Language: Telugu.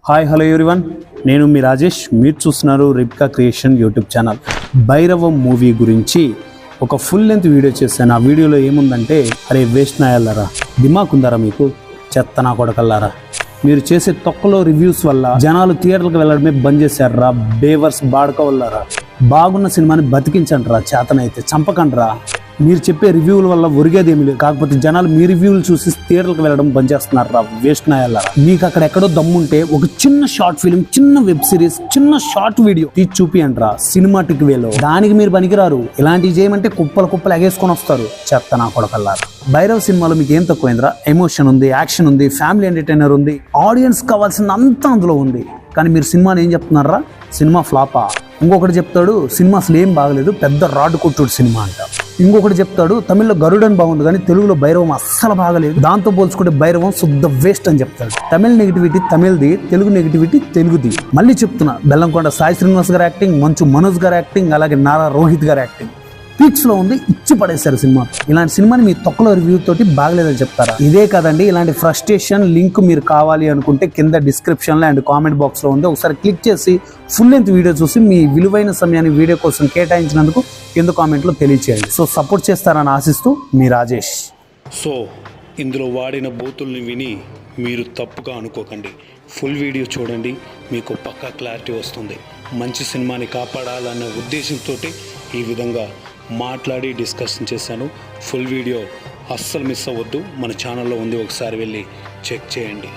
హాయ్ హలో ఎవ్రీవన్, నేను మీ రాజేష్. మీరు చూస్తున్నారు రిబ్కా creation YouTube channel. Bhairavam movie గురించి ఒక ఫుల్ లెంత్ వీడియో చేశాను. ఆ వీడియోలో ఏముందంటే, అరే వేస్ట్ నాయాలరా, దిమాక్ ఉందారా మీకు, చెత్త నా కొడకల్లారా, మీరు చేసే తొక్కలో రివ్యూస్ వల్ల జనాలు థియేటర్లకు వెళ్ళడమే బంద్ చేశారా, బేవర్స్ బాడక వల్లరా. బాగున్న సినిమాని బతికించండి రా, చేతనైతే చంపకండి రా. మీరు చెప్పే రివ్యూల వల్ల ఒరిగేది ఏమి లేదు, కాకపోతే జనాలు మీ రివ్యూలు చూసి థియేటర్లకు వెళ్ళడం బంద్ చేస్తున్నారు రా, వేస్ట్ నాయాలరా. మీకు అక్కడ ఎక్కడో దమ్ముంటే ఒక చిన్న షార్ట్ ఫిల్మ్, చిన్న వెబ్ సిరీస్, చిన్న షార్ట్ వీడియో తీసి చూపియండి రా సినిమాటిక్ వేలో. దానికి మీరు పనికిరారు. ఇలాంటివి చేయమంటే కుప్పలు ఎగేసుకొని వస్తారు, చెత్త నా కొడకల్లారా. భైరవ్ సినిమాలో మీకు ఏం తక్కువైందిరా? ఎమోషన్ ఉంది, యాక్షన్ ఉంది, ఫ్యామిలీ ఎంటర్టైనర్ ఉంది, ఆడియన్స్ కావాల్సిన అంతా అందులో ఉంది. కానీ మీరు సినిమాని ఏం చెప్తున్నారా? సినిమా ఫ్లాపా. ఇంకొకటి చెప్తాడు సినిమా అసలు ఏం బాగలేదు, పెద్ద రాడ్ కొట్టుడు సినిమా అంట. ఇంకొకటి చెప్తాడు తమిళ్లో గరుడన్ బాగుంది కానీ తెలుగులో భైరవం అస్సలు బాగలేదు, దాంతో పోల్చుకుంటే భైరవం శుద్ధ వేస్ట్ అని చెప్తాడు. తమిళ నెగిటివిటీ తమిళ్ది, తెలుగు నెగిటివిటీ తెలుగుది. మళ్ళీ చెప్తున్నా, బెల్లంకొండ సాయి శ్రీనివాస్ గారి యాక్టింగ్, మంచు మనోజ్ గారి యాక్టింగ్, అలాగే నారా రోహిత్ గారి యాక్టింగ్ పీక్స్ లో ఉంది, ఇచ్చి పడేశారు సినిమా. ఇలాంటి సినిమాని మీ తొక్కలో రివ్యూ తోటి బాగలేదని చెప్తారా? ఇదే కదండి, ఇలాంటి ఫ్రస్ట్రేషన్ లింక్ మీరు కావాలి అనుకుంటే కింద డిస్క్రిప్షన్ లో అండ్ కామెంట్ బాక్స్ లో ఉంది. ఒకసారి క్లిక్ చేసి ఫుల్ లెంత్ వీడియో చూసి మీ విలువైన సమయాన్ని వీడియో కోసం కేటాయించినందుకు కింద కామెంట్ లో తెలియచేయండి. సో సపోర్ట్ చేస్తారని ఆశిస్తూ మీ రాజేష్. సో ఇందులో వాడిన బూతుల్ని విని మీరు తప్పుగా అనుకోకండి. ఫుల్ వీడియో చూడండి, మీకు పక్కా క్లారిటీ వస్తుంది. మంచి సినిమాని కాపాడాలన్న ఉద్దేశంతో ఈ విధంగా మాట్లాడి డిస్కషన్ చేశాను. ఫుల్ వీడియో అస్సలు మిస్ అవ్వద్దు, మన ఛానల్లో ఉంది, ఒకసారి వెళ్ళి చెక్ చేయండి.